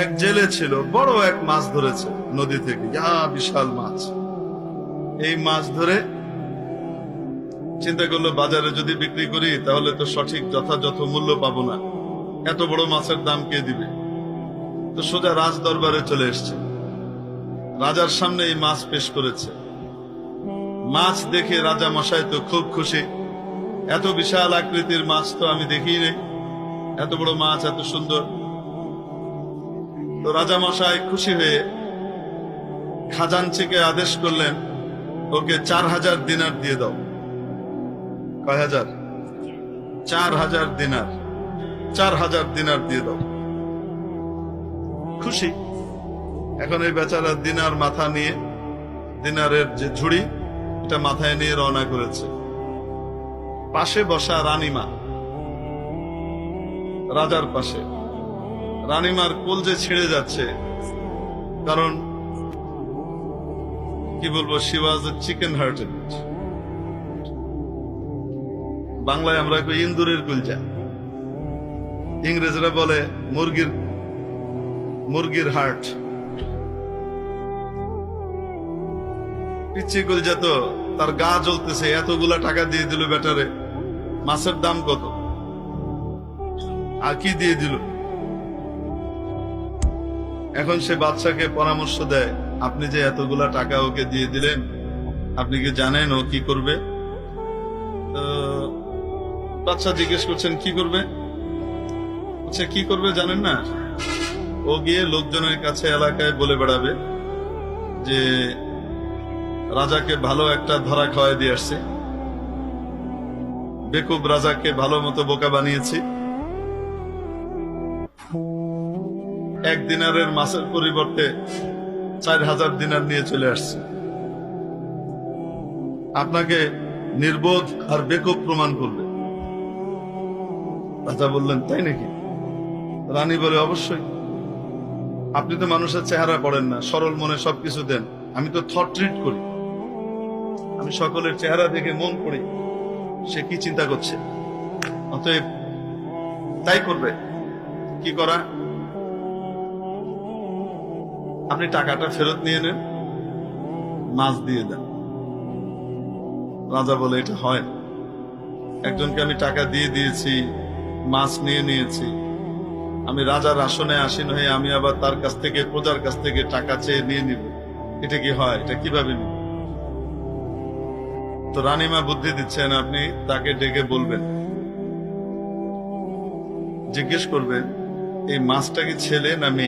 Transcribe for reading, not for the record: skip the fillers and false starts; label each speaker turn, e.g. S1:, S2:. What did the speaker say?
S1: এক জেলে ছিল, বড় এক মাছ ধরেছে নদী থেকে, বিশাল মাছ। এই মাছ ধরে চিন্তা করলো বাজারে যদি বিক্রি করি তাহলে তো সঠিক যথাযথ মূল্য পাবো না, এত বড় মাছের দাম কে দিবে। তো সোজা রাজ দরবারে চলে এসছে, রাজার সামনে এই মাছ পেশ করেছে। মাছ দেখে রাজা মশাই তো খুব খুশি, এত বিশাল আকৃতির মাছ তো আমি দেখিই নাই, এত বড় মাছ, এত সুন্দর। তো রাজা মশাই খুশি হয়ে খাজানচিকে আদেশ করলেন, ওকে 4000 দিনার দিয়ে দাও। কয় হাজার? 4000 দিনার। 4000 দিনার দিয়ে দাও। খুশি। এখন এই বেচারা দিনার মাথা নিয়ে, দিনারের যে ঝুড়ি, এটা মাথায় নিয়ে রওনা করেছে। পাশে বসা রানীমা, রাজার পাশে। রানীমার কলজে ছিঁড়ে যাচ্ছে, কারণ কি বলবো, she was A chicken hearted. বাংলায় আমরা কই ইন্দুরের কলজা, ইংরেজরা বলে মুরগির হার্ট। পিচ্ছি কলজা তো, তার গা জ্বলতেছে, এতগুলা টাকা দিয়ে দিল বেটারে, মাছের দাম কত, আর কি দিয়ে দিল। এখন সে বাদশাকে পরামর্শ দেয়, আপনি যে এতগুলা টাকা ওকে দিয়ে দিলেন, আপনি কি জানেন ও কি করবে? বাদশা জিজ্ঞেস করছেন কি করবে? আচ্ছা, কি করবে জানেন না? ও গিয়ে লোকজনের কাছে এলাকায় বলে বেড়াবে যে রাজাকে ভালো একটা ধরা খাওয়াই দিয়ে আসছে, বেকুব রাজাকে ভালো মতো বোকা বানিয়েছি, 1 দিনারের মাছের পরিবর্তে 4000 দিনার নিয়ে চলে আসছে, আপনাকে নির্বোধ আর বেকুব প্রমাণ করবে। রাজা বললেন, তাই নাকি? রানী বলে, অবশ্যই। আপনি তো মানুষের চেহারা পড়েন না, সরল মনে সবকিছু দেন, আমি তো থট রিড করি, আমি সকলের চেহারা দেখে মন পড়ি, সে কি চিন্তা করছে, অতএব তাই করবে। কি করা? আপনি টাকাটা ফেরত নিয়ে নেন, মাছ দিয়ে দেন। রাজা বলে, এটা হয় না, একজনকে আমি টাকা দিয়ে দিয়েছি, মাছ নিয়ে নিয়েছি, আমি রাজার আসনে আসীন হয়ে আমি আবার তার কাছ থেকে, প্রজার কাছ থেকে টাকা চেয়ে নিয়ে নিব, এটা কি হয়? এটা কিভাবে নিব? তো রানীমা বুদ্ধি দিচ্ছেন, আপনি তাকে ডেকে বলবেন, জিজ্ঞেস করবেন এই মাছটা কি ছেলে না মেয়ে।